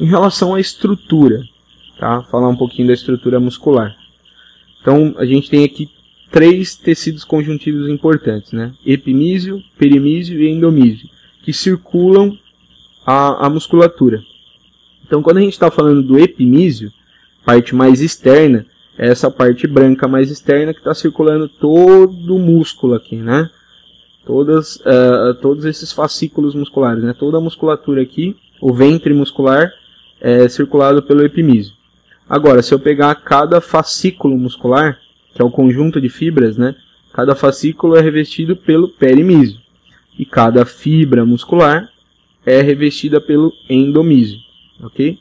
Em relação à estrutura, tá? Falar um pouquinho da estrutura muscular. Então, a gente tem aqui 3 tecidos conjuntivos importantes, né? Epimísio, perimísio e endomísio, que circulam a musculatura. Então, quando a gente está falando do epimísio, parte mais externa, é essa parte branca mais externa que está circulando todo o músculo aqui, né? Todos esses fascículos musculares, né? Toda a musculatura aqui, o ventre muscular, é circulado pelo epimísio. Agora, se eu pegar cada fascículo muscular, que é o conjunto de fibras, né? Cada fascículo é revestido pelo perimísio. E cada fibra muscular é revestida pelo endomísio. Ok?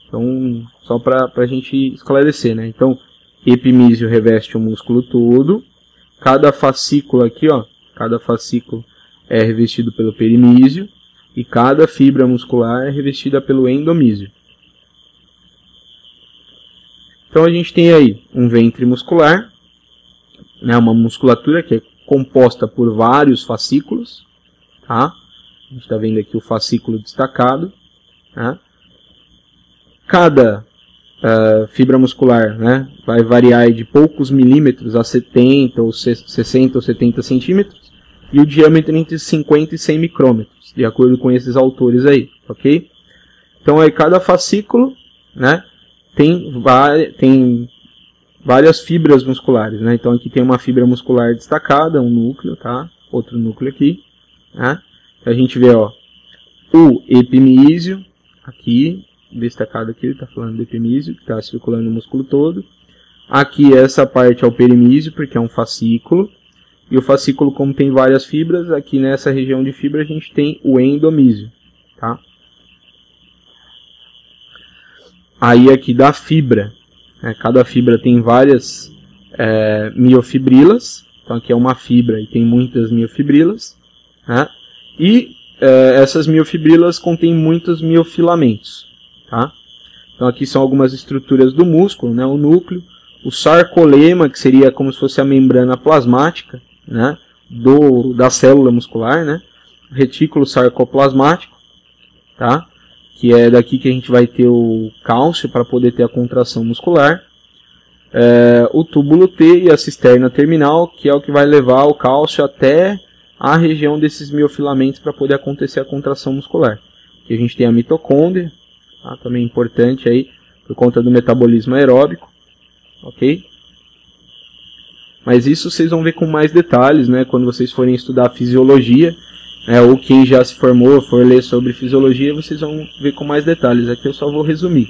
Então, só para a gente esclarecer, né? Então, epimísio reveste o músculo todo. Cada fascículo aqui, ó, cada fascículo é revestido pelo perimísio. E cada fibra muscular é revestida pelo endomísio. Então, a gente tem aí um ventre muscular, né? Uma musculatura que é composta por vários fascículos. Tá? A gente está vendo aqui o fascículo destacado. Tá? Cada fibra muscular, né, vai variar de poucos milímetros a 70 ou 60 ou 70 centímetros e o diâmetro entre 50 e 100 micrômetros, de acordo com esses autores aí, ok? Então aí cada fascículo, né, tem várias fibras musculares, né? Então aqui tem uma fibra muscular destacada, um núcleo, tá? Outro núcleo aqui, né? A gente vê, ó, o epimísio aqui, destacado aqui, ele está falando do epimísio, que está circulando o músculo todo. Aqui essa parte é o perimísio, porque é um fascículo. E o fascículo, como tem várias fibras, aqui nessa região de fibra a gente tem o endomísio. Tá? Aí aqui da fibra, né, cada fibra tem várias miofibrilas. Então aqui é uma fibra e tem muitas miofibrilas. Né? E essas miofibrilas contêm muitos miofilamentos. Tá? Então aqui são algumas estruturas do músculo, né? O núcleo, o sarcolema, que seria como se fosse a membrana plasmática, né? Da célula muscular, né? O retículo sarcoplasmático, tá? Que é daqui que a gente vai ter o cálcio para poder ter a contração muscular. O túbulo T e a cisterna terminal, que é o que vai levar o cálcio até a região desses miofilamentos para poder acontecer a contração muscular. Aqui a gente tem a mitocôndria, tá? Também importante aí por conta do metabolismo aeróbico, ok? Mas isso vocês vão ver com mais detalhes, né? Quando vocês forem estudar fisiologia, né? Ou quem já se formou, for ler sobre fisiologia, vocês vão ver com mais detalhes. Aqui eu só vou resumir.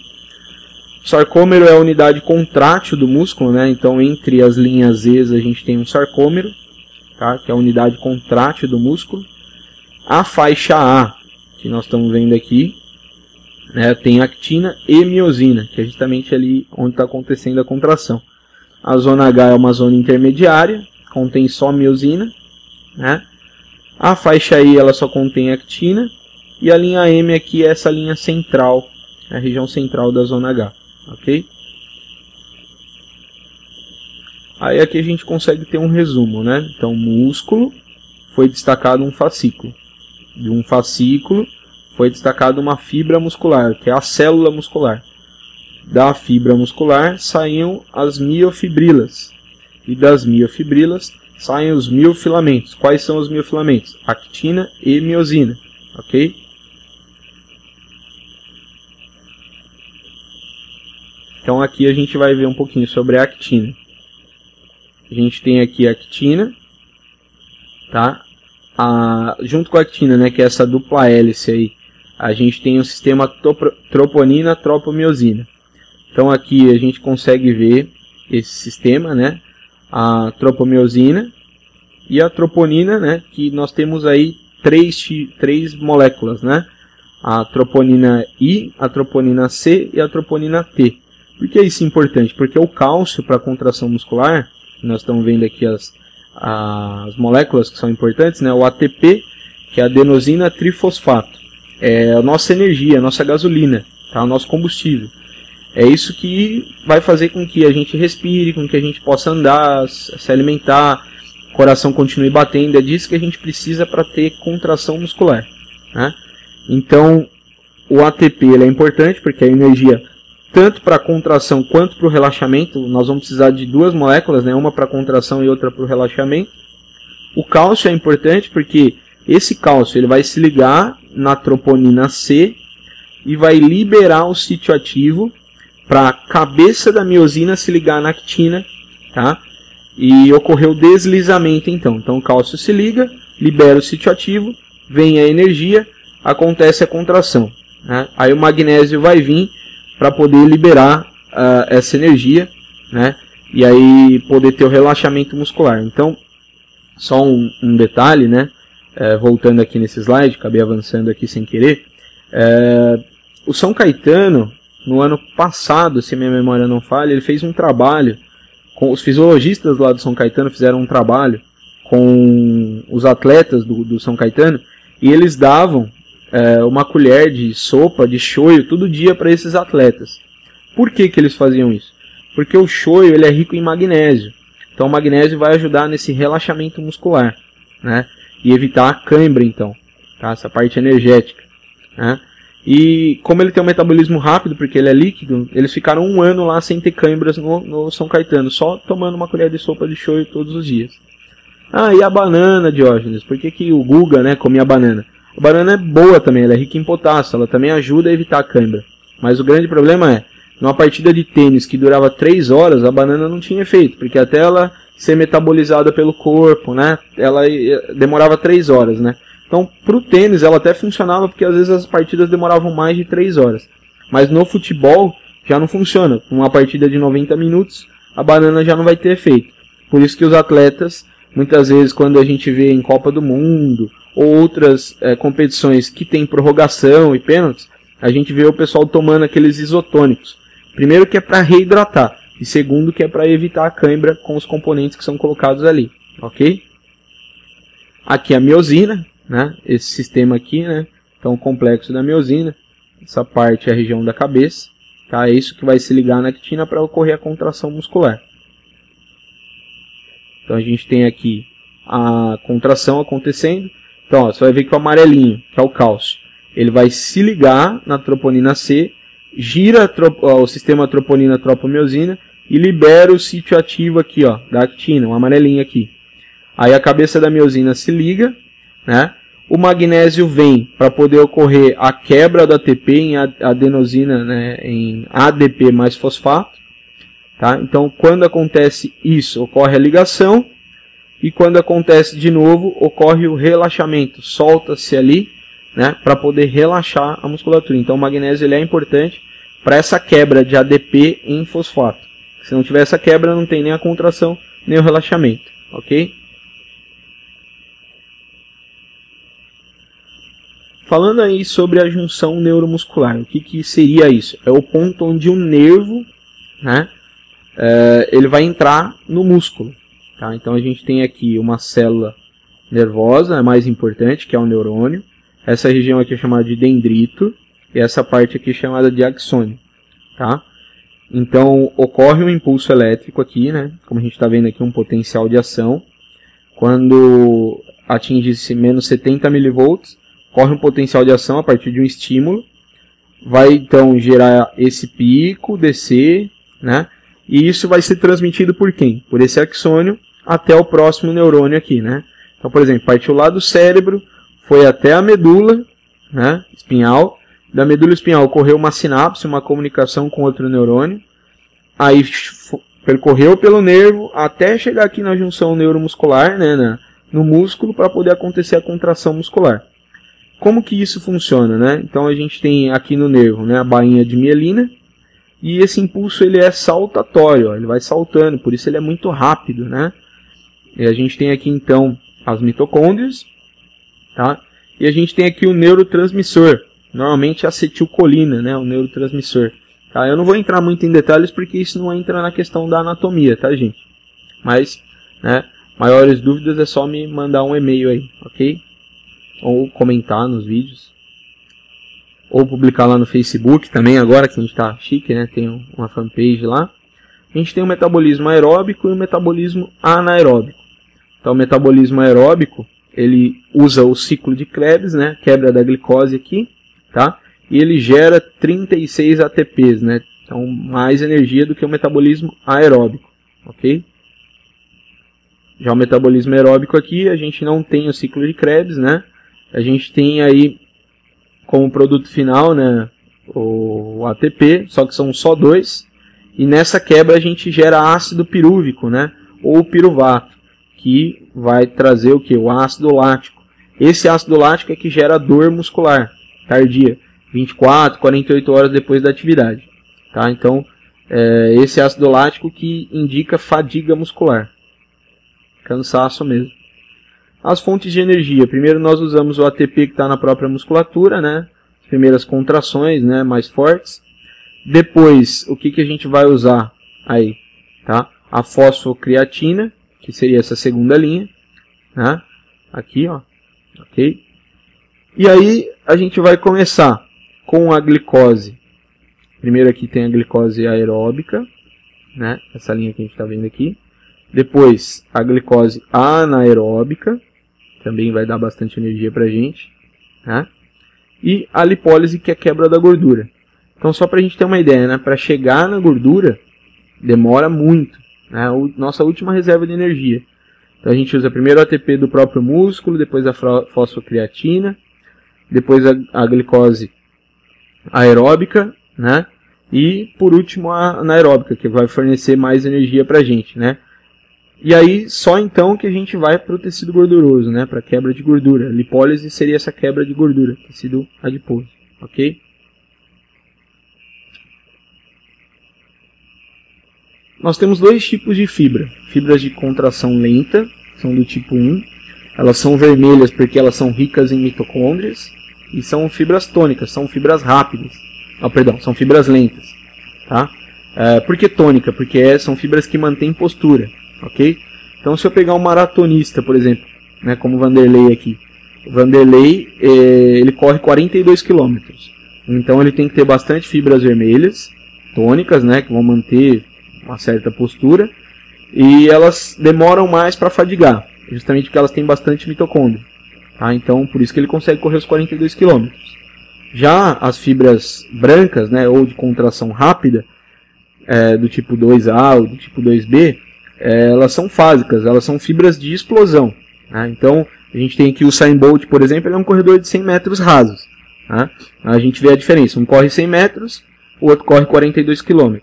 O sarcômero é a unidade contrátil do músculo, né? Então entre as linhas Z a gente tem um sarcômero, tá? Que é a unidade contrátil do músculo. A faixa A, que nós estamos vendo aqui, né, tem actina e miosina, que é justamente ali onde está acontecendo a contração. A zona H é uma zona intermediária, contém só miosina. Né? A faixa I ela só contém actina. E a linha M aqui é essa linha central, a região central da zona H. Ok? Aí aqui a gente consegue ter um resumo. Né? Então, músculo, foi destacado um fascículo. De um fascículo foi destacada uma fibra muscular, que é a célula muscular. Da fibra muscular saíam as miofibrilas. E das miofibrilas saem os miofilamentos. Quais são os miofilamentos? Actina e miosina. Ok? Então aqui a gente vai ver um pouquinho sobre a actina. A gente tem aqui a actina, tá? Junto com a actina, né, que é essa dupla hélice aí, a gente tem o sistema troponina-tropomiosina. Então aqui a gente consegue ver esse sistema, né, a tropomiosina e a troponina, né, que nós temos aí três moléculas, né, a troponina I, a troponina C e a troponina T. Por que isso é importante? Porque o cálcio para a contração muscular, nós estamos vendo aqui as moléculas que são importantes, né, o ATP, que é adenosina trifosfato. É a nossa energia, a nossa gasolina, tá? O nosso combustível. É isso que vai fazer com que a gente respire, com que a gente possa andar, se alimentar, o coração continue batendo. É disso que a gente precisa para ter contração muscular. Né? Então, o ATP ele é importante porque a energia, tanto para a contração quanto para o relaxamento, nós vamos precisar de duas moléculas, né? Uma para a contração e outra para o relaxamento. O cálcio é importante porque esse cálcio ele vai se ligar na troponina C e vai liberar o sítio ativo para a cabeça da miosina se ligar na actina, tá? E ocorrer o deslizamento então. Então o cálcio se liga, libera o sítio ativo, vem a energia, acontece a contração, né? Aí o magnésio vai vir para poder liberar essa energia, né? E aí poder ter o relaxamento muscular. Então, só um detalhe, né? Voltando aqui nesse slide, acabei avançando aqui sem querer. O São Caetano, no ano passado, se minha memória não falha, ele fez um trabalho, os fisiologistas lá do São Caetano fizeram um trabalho com os atletas do São Caetano, e eles davam uma colher de sopa, de shoyu, todo dia para esses atletas. Por que que eles faziam isso? Porque o shoyu ele é rico em magnésio. Então o magnésio vai ajudar nesse relaxamento muscular, né? E evitar a cãibra, então, tá? Essa parte energética, né? E como ele tem um metabolismo rápido, porque ele é líquido, eles ficaram um ano lá sem ter cãibras no São Caetano, só tomando uma colher de sopa de shoyu todos os dias. Ah, e a banana, Diógenes? Por que o Guga, né, comia banana? A banana é boa também, ela é rica em potássio, ela também ajuda a evitar a cãibra. Mas o grande problema é, numa partida de tênis que durava 3 horas, a banana não tinha efeito, porque até ela ser metabolizada pelo corpo, né, ela demorava 3 horas, né. Então, para o tênis, ela até funcionava, porque às vezes as partidas demoravam mais de 3 horas. Mas no futebol, já não funciona. Uma partida de 90 minutos, a banana já não vai ter efeito. Por isso que os atletas, muitas vezes, quando a gente vê em Copa do Mundo, ou outras competições que tem prorrogação e pênaltis, a gente vê o pessoal tomando aqueles isotônicos. Primeiro que é para reidratar, e segundo que é para evitar a cãibra com os componentes que são colocados ali, ok? Aqui a miosina, né? Esse sistema aqui, né? Então o complexo da miosina, essa parte é a região da cabeça, tá? É isso que vai se ligar na actina para ocorrer a contração muscular. Então a gente tem aqui a contração acontecendo. Então, ó, você vai ver que o amarelinho, que é o cálcio, ele vai se ligar na troponina C, gira o sistema troponina-tropomiosina e libera o sítio ativo aqui, ó, da actina, o amarelinho aqui. Aí a cabeça da miosina se liga, né? O magnésio vem para poder ocorrer a quebra do ATP em adenosina, né, em ADP mais fosfato. Tá? Então, quando acontece isso, ocorre a ligação. E quando acontece de novo, ocorre o relaxamento. Solta-se ali, né, para poder relaxar a musculatura. Então o magnésio ele é importante para essa quebra de ADP em fosfato. Se não tiver essa quebra, não tem nem a contração, nem o relaxamento. Ok? Falando aí sobre a junção neuromuscular, o que seria isso? É o ponto onde o nervo, né, ele vai entrar no músculo. Tá? Então a gente tem aqui uma célula nervosa, a mais importante, que é o neurônio. Essa região aqui é chamada de dendrito, e essa parte aqui é chamada de axônio. Tá? Então ocorre um impulso elétrico aqui, né? Como a gente está vendo aqui, um potencial de ação. Quando atinge-se menos 70 mV, ocorre um potencial de ação a partir de um estímulo. Vai então gerar esse pico, descer, né? E isso vai ser transmitido por quem? Por esse axônio até o próximo neurônio aqui, né? Então, por exemplo, partiu lá do cérebro, foi até a medula, né, espinhal. Da medula espinhal ocorreu uma sinapse, uma comunicação com outro neurônio. Aí percorreu pelo nervo até chegar aqui na junção neuromuscular, né, no músculo, para poder acontecer a contração muscular. Como que isso funciona, né? Então a gente tem aqui no nervo, né, a bainha de mielina. E esse impulso ele é saltatório, ó, ele vai saltando, por isso ele é muito rápido, né? E a gente tem aqui então as mitocôndrias, tá? E a gente tem aqui o neurotransmissor, normalmente a acetilcolina, né? O neurotransmissor. Tá? Eu não vou entrar muito em detalhes porque isso não entra na questão da anatomia, tá, gente? Mas, né, maiores dúvidas é só me mandar um e-mail aí, ok? Ou comentar nos vídeos. Ou publicar lá no Facebook também, agora que a gente está chique, né? Tem uma fanpage lá. A gente tem o metabolismo aeróbico e o metabolismo anaeróbico. Então o metabolismo aeróbico, ele usa o ciclo de Krebs, né? Quebra da glicose aqui, tá? e ele gera 36 ATPs, né? Então, mais energia do que o metabolismo aeróbico, ok? Já o metabolismo aeróbico aqui, a gente não tem o ciclo de Krebs, né? A gente tem aí como produto final, né, o ATP, só que são só 2. E nessa quebra a gente gera ácido pirúvico, né, ou piruvato, que vai trazer o que? O ácido lático. Esse ácido lático é que gera dor muscular tardia, 24, 48 horas depois da atividade. Tá? Então, esse ácido lático que indica fadiga muscular. Cansaço mesmo. As fontes de energia. Primeiro nós usamos o ATP que está na própria musculatura, né? As primeiras contrações, né, mais fortes. Depois, o que a gente vai usar aí? Tá? A fosfocreatina, que seria essa segunda linha. Né? Aqui, ó. Ok? E aí a gente vai começar com a glicose. Primeiro aqui tem a glicose aeróbica, né? Essa linha que a gente está vendo aqui. Depois a glicose anaeróbica, também vai dar bastante energia para a gente. Né? E a lipólise, que é a quebra da gordura. Então, só para a gente ter uma ideia, né? Para chegar na gordura, demora muito. Né? Nossa última reserva de energia. Então, a gente usa primeiro o ATP do próprio músculo, depois a fosfocreatina, depois a glicose aeróbica, né? E, por último, a anaeróbica, que vai fornecer mais energia para a gente, né? E aí, só então que a gente vai para o tecido gorduroso, né? Para quebra de gordura. Lipólise seria essa quebra de gordura, tecido adiposo, ok? Nós temos dois tipos de fibra. Fibras de contração lenta, são do tipo 1. Elas são vermelhas porque elas são ricas em mitocôndrias. E são fibras tônicas, são fibras rápidas. São fibras lentas. Tá? Por que tônica? Porque são fibras que mantêm postura. Ok? Então, se eu pegar um maratonista, por exemplo, né, como o Vanderlei aqui. O Vanderlei ele corre 42 km. Então, ele tem que ter bastante fibras vermelhas, tônicas, né, que vão manter uma certa postura. E elas demoram mais para fadigar, justamente porque elas têm bastante mitocôndria. Tá? Então, por isso que ele consegue correr os 42 km. Já as fibras brancas, né, ou de contração rápida, do tipo 2A ou do tipo 2B, elas são fásicas, elas são fibras de explosão. Né? Então, a gente tem aqui o Usain Bolt, por exemplo, ele é um corredor de 100 metros rasos. Tá? A gente vê a diferença, um corre 100 metros, o outro corre 42 km.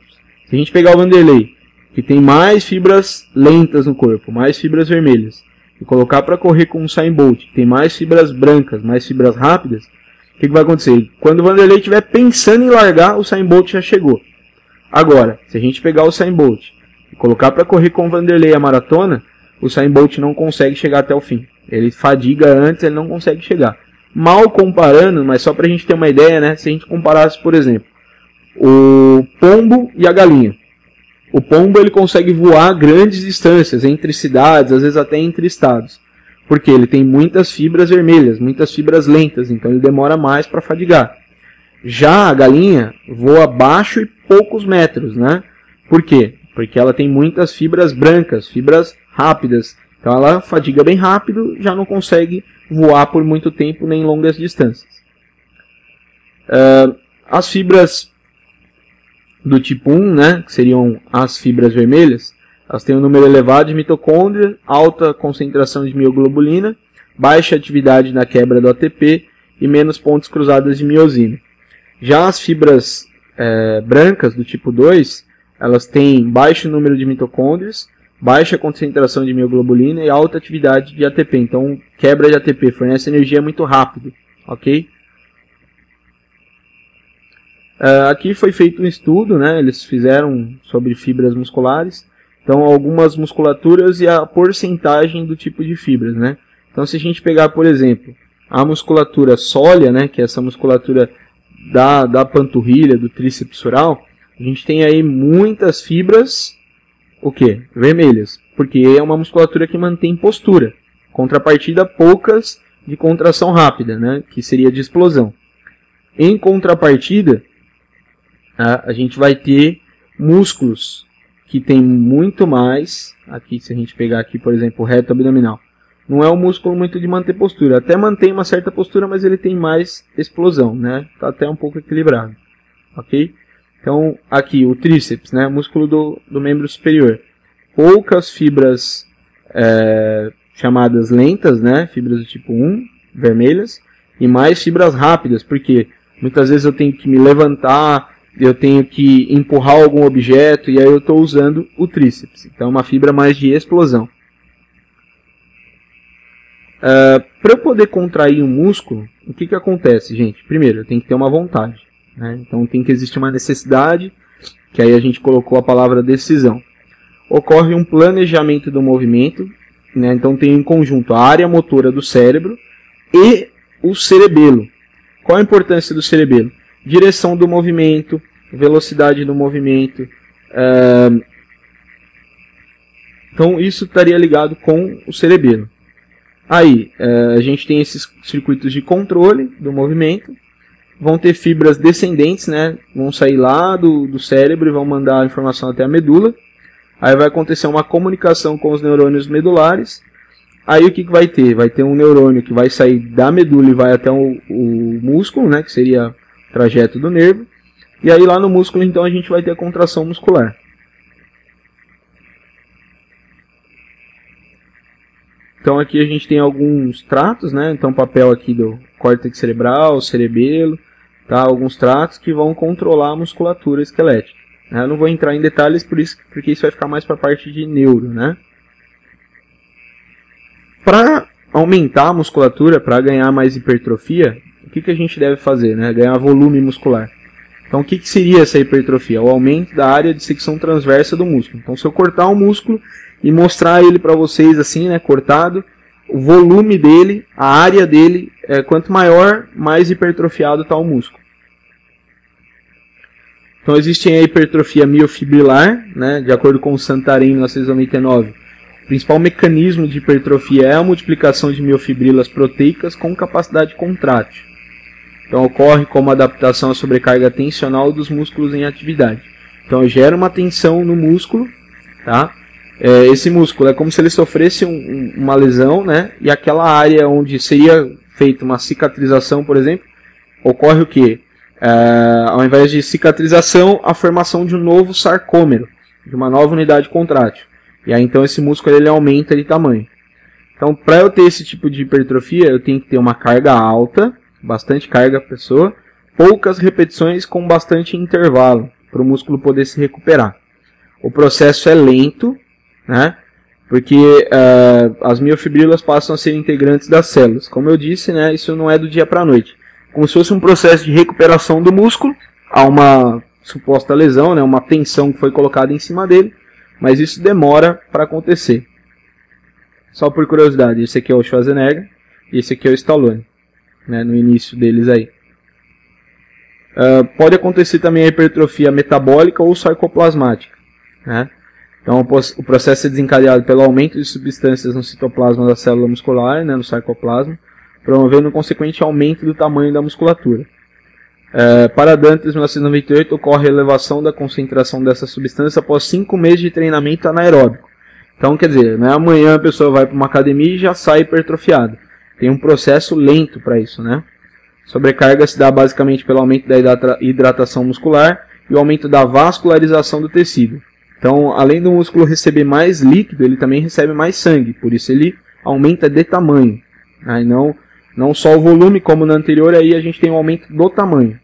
Se a gente pegar o Vanderlei, que tem mais fibras lentas no corpo, mais fibras vermelhas, e colocar para correr com o Usain Bolt, que tem mais fibras brancas, mais fibras rápidas, o que vai acontecer? Quando o Vanderlei estiver pensando em largar, o Usain Bolt já chegou. Agora, se a gente pegar o Usain Bolt e colocar para correr com o Vanderlei a maratona, o Usain Bolt não consegue chegar até o fim. Ele fadiga antes, ele não consegue chegar. Mal comparando, mas só para a gente ter uma ideia, né? Se a gente comparasse, por exemplo, o pombo e a galinha. O pombo ele consegue voar grandes distâncias entre cidades, às vezes até entre estados. Porque ele tem muitas fibras vermelhas, muitas fibras lentas, então ele demora mais para fadigar. Já a galinha voa baixo e poucos metros, né? Por quê? Porque ela tem muitas fibras brancas, fibras rápidas. Então ela fadiga bem rápido, já não consegue voar por muito tempo nem longas distâncias. As fibras do tipo 1, né, que seriam as fibras vermelhas, elas têm um número elevado de mitocôndria, alta concentração de mioglobulina, baixa atividade na quebra do ATP e menos pontes cruzadas de miosina. Já as fibras brancas do tipo 2, elas têm baixo número de mitocôndrias, baixa concentração de mioglobulina e alta atividade de ATP. Então, quebra de ATP fornece energia muito rápido, ok? Aqui foi feito um estudo, né? Eles fizeram sobre fibras musculares. Então, algumas musculaturas e a porcentagem do tipo de fibras, né? Então, se a gente pegar, por exemplo, a musculatura sólea, né? Que é essa musculatura da panturrilha, do tríceps oral, a gente tem aí muitas fibras, o quê? Vermelhas. Porque é uma musculatura que mantém postura. Contrapartida, poucas de contração rápida, né? Que seria de explosão. Em contrapartida, a gente vai ter músculos que tem muito mais, aqui se a gente pegar aqui, por exemplo, o reto abdominal, não é um músculo muito de manter postura. Até mantém uma certa postura, mas ele tem mais explosão, né? Está até um pouco equilibrado, ok? Então, aqui, o tríceps, né? Músculo do membro superior. Poucas fibras chamadas lentas, né? Fibras do tipo 1, vermelhas, e mais fibras rápidas, porque muitas vezes eu tenho que me levantar, eu tenho que empurrar algum objeto, e aí eu estou usando o tríceps. Então, é uma fibra mais de explosão. Para eu poder contrair um músculo, o que acontece, gente? Primeiro, eu tenho que ter uma vontade, né? Então, tem que existir uma necessidade, que aí a gente colocou a palavra decisão. Ocorre um planejamento do movimento, né? Então, tem em conjunto a área motora do cérebro e o cerebelo. Qual a importância do cerebelo? Direção do movimento, velocidade do movimento. Então, isso estaria ligado com o cerebelo. Aí, a gente tem esses circuitos de controle do movimento. Vão ter fibras descendentes, né? Vão sair lá do cérebro e vão mandar a informação até a medula. Aí vai acontecer uma comunicação com os neurônios medulares. Aí o que vai ter? Vai ter um neurônio que vai sair da medula e vai até o músculo, né? Que seria o trajeto do nervo. E aí lá no músculo, então, a gente vai ter a contração muscular. Então aqui a gente tem alguns tratos, né? Então papel aqui do córtex cerebral, cerebelo, tá? Alguns tratos que vão controlar a musculatura esquelética. Eu não vou entrar em detalhes porque isso vai ficar mais para a parte de neuro, né? Para aumentar a musculatura, para ganhar mais hipertrofia, o que a gente deve fazer, né? Ganhar volume muscular. Então o que seria essa hipertrofia? O aumento da área de secção transversa do músculo. Então se eu cortar o músculo e mostrar ele para vocês assim, né, cortado, o volume dele, a área dele, quanto maior, mais hipertrofiado está o músculo. Então existe a hipertrofia miofibrilar, né, de acordo com o Santarém, em 1999. O principal mecanismo de hipertrofia é a multiplicação de miofibrilas proteicas com capacidade contrátil. Então ocorre como adaptação à sobrecarga tensional dos músculos em atividade. Então gera uma tensão no músculo, tá? Esse músculo é como se ele sofresse uma lesão, né? E aquela área onde seria feita uma cicatrização, por exemplo, ocorre o quê? Ao invés de cicatrização, a formação de um novo sarcômero, de uma nova unidade contrátil. E aí então esse músculo ele aumenta de tamanho. Então, para eu ter esse tipo de hipertrofia, eu tenho que ter uma carga alta, bastante carga para a pessoa, poucas repetições com bastante intervalo, para o músculo poder se recuperar. O processo é lento, né? Porque as miofibrilas passam a ser integrantes das células. Como eu disse, né, isso não é do dia para a noite. Como se fosse um processo de recuperação do músculo, há uma suposta lesão, né, uma tensão que foi colocada em cima dele, mas isso demora para acontecer. Só por curiosidade, esse aqui é o Schwarzenegger e esse aqui é o Stallone, né, no início deles aí. Pode acontecer também a hipertrofia metabólica ou sarcoplasmática, né? Então o processo é desencadeado pelo aumento de substâncias no citoplasma da célula muscular, né, no sarcoplasma, promovendo um consequente aumento do tamanho da musculatura. Para Dantas, em 1998, ocorre a elevação da concentração dessa substância após 5 meses de treinamento anaeróbico. Então, quer dizer, não é amanhã a pessoa vai para uma academia e já sai hipertrofiada. Tem um processo lento para isso, né? Sobrecarga se dá basicamente pelo aumento da hidratação muscular e o aumento da vascularização do tecido. Então, além do músculo receber mais líquido, ele também recebe mais sangue, por isso ele aumenta de tamanho. Aí não só o volume, como no anterior, aí a gente tem um aumento do tamanho.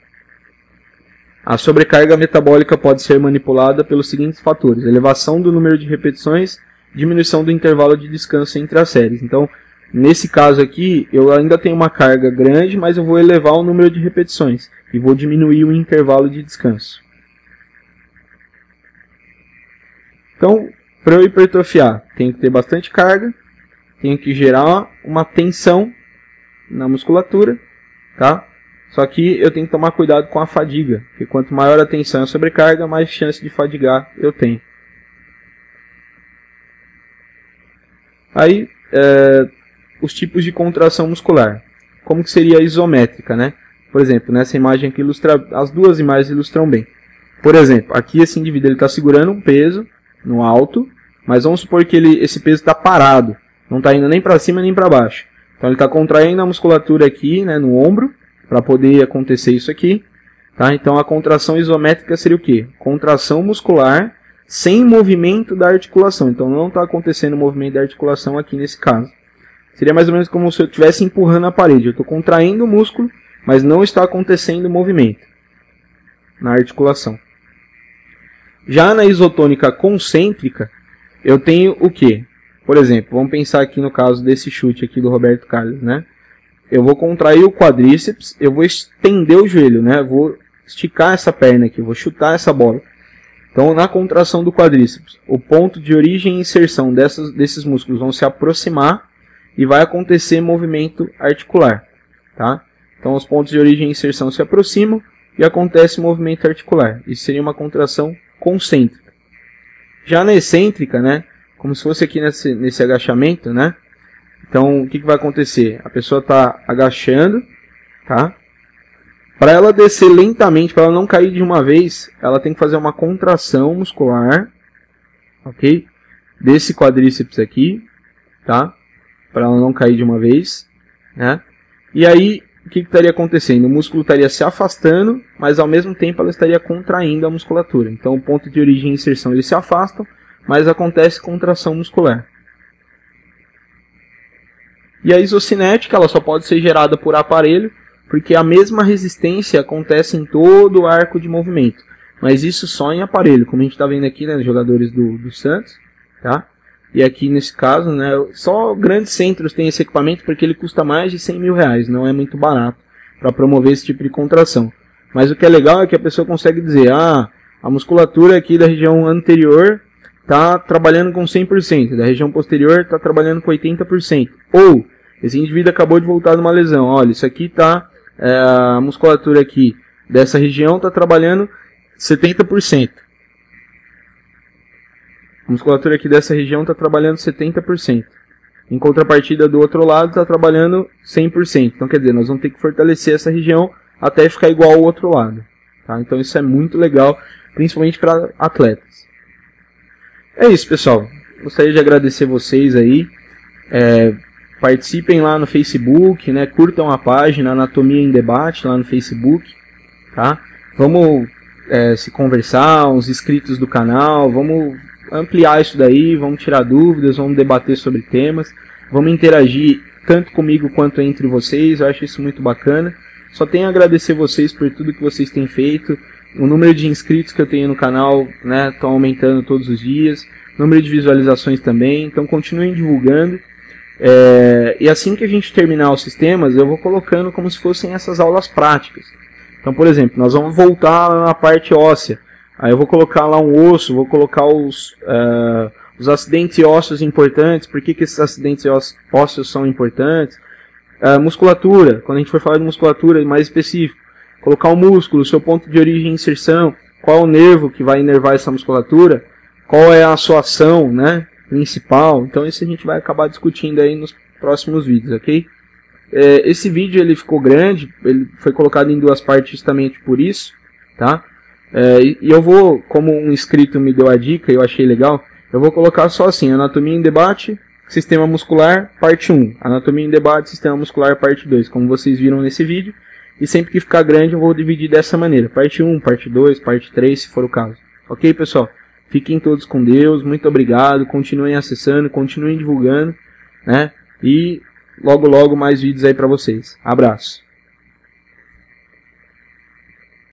A sobrecarga metabólica pode ser manipulada pelos seguintes fatores: elevação do número de repetições, diminuição do intervalo de descanso entre as séries. Então, nesse caso aqui, eu ainda tenho uma carga grande, mas eu vou elevar o número de repetições e vou diminuir o intervalo de descanso. Então, para eu hipertrofiar, tenho que ter bastante carga, tenho que gerar uma tensão na musculatura, tá? Só que eu tenho que tomar cuidado com a fadiga, porque quanto maior a tensão e a sobrecarga, mais chance de fadigar eu tenho. Aí, os tipos de contração muscular. Como que seria a isométrica, né? Por exemplo, nessa imagem aqui, as duas imagens ilustram bem. Por exemplo, aqui esse indivíduo está segurando um peso no alto, mas vamos supor que esse peso está parado. Não está indo nem para cima nem para baixo. Então ele está contraindo a musculatura aqui, né, no ombro, para poder acontecer isso aqui. Tá? Então a contração isométrica seria o quê? Contração muscular sem movimento da articulação. Então não está acontecendo movimento da articulação aqui nesse caso. Seria mais ou menos como se eu estivesse empurrando a parede. Eu estou contraindo o músculo, mas não está acontecendo movimento na articulação. Já na isotônica concêntrica, eu tenho o quê? Por exemplo, vamos pensar aqui no caso desse chute aqui do Roberto Carlos, né? Eu vou contrair o quadríceps, eu vou estender o joelho, né? Eu vou esticar essa perna aqui, eu vou chutar essa bola. Então, na contração do quadríceps, o ponto de origem e inserção desses músculos vão se aproximar e vai acontecer movimento articular, tá? Então, os pontos de origem e inserção se aproximam e acontece movimento articular. Isso seria uma contração concêntrica. Já na excêntrica, né? Como se fosse aqui nesse agachamento, né? Então, o que vai acontecer? A pessoa está agachando, tá? Para ela descer lentamente, para ela não cair de uma vez, ela tem que fazer uma contração muscular, ok? Desse quadríceps aqui, tá? Para ela não cair de uma vez, né? E aí, o que estaria acontecendo? O músculo estaria se afastando, mas ao mesmo tempo ela estaria contraindo a musculatura. Então, o ponto de origem e inserção eles se afastam, mas acontece contração muscular. E a isocinética ela só pode ser gerada por aparelho, porque a mesma resistência acontece em todo o arco de movimento. Mas isso só em aparelho, como a gente está vendo aqui, né, nos jogadores do Santos. Tá? E aqui nesse caso, né, só grandes centros têm esse equipamento porque ele custa mais de 100 mil reais, não é muito barato para promover esse tipo de contração. Mas o que é legal é que a pessoa consegue dizer, a musculatura aqui da região anterior está trabalhando com 100%, da região posterior está trabalhando com 80%. Ou, esse indivíduo acabou de voltar de uma lesão, olha, isso aqui está, a musculatura aqui dessa região está trabalhando 70%. A musculatura aqui dessa região está trabalhando 70%. Em contrapartida do outro lado está trabalhando 100%. Então quer dizer, nós vamos ter que fortalecer essa região até ficar igual ao outro lado. Tá? Então isso é muito legal, principalmente para atletas. É isso, pessoal. Gostaria de agradecer vocês aí. Participem lá no Facebook, né? Curtam a página Anatomia em Debate lá no Facebook. Tá? Vamos se conversar, os inscritos do canal, vamos ampliar isso daí, vamos tirar dúvidas, vamos debater sobre temas, vamos interagir tanto comigo quanto entre vocês. Eu acho isso muito bacana. Só tenho a agradecer vocês por tudo que vocês têm feito. O número de inscritos que eu tenho no canal, né, estão aumentando todos os dias. O número de visualizações também. Então continuem divulgando. E assim que a gente terminar os sistemas, eu vou colocando como se fossem essas aulas práticas. Então, por exemplo, nós vamos voltar na parte óssea. Aí eu vou colocar lá um osso, vou colocar os acidentes ósseos importantes. Por que esses acidentes ósseos são importantes? Musculatura, quando a gente for falar de musculatura mais específico. Colocar o músculo, o seu ponto de origem e inserção, qual é o nervo que vai inervar essa musculatura, qual é a sua ação, né, principal. Então isso a gente vai acabar discutindo aí nos próximos vídeos, ok? Esse vídeo ele ficou grande, ele foi colocado em duas partes justamente por isso, tá? E eu vou, como um inscrito me deu a dica e eu achei legal, eu vou colocar só assim, Anatomia em Debate, Sistema Muscular, parte 1. Anatomia em Debate, Sistema Muscular, parte 2, como vocês viram nesse vídeo. E sempre que ficar grande eu vou dividir dessa maneira, parte 1, parte 2, parte 3, se for o caso. Ok, pessoal? Fiquem todos com Deus, muito obrigado, continuem acessando, continuem divulgando, né? E logo logo mais vídeos aí pra vocês. Abraço!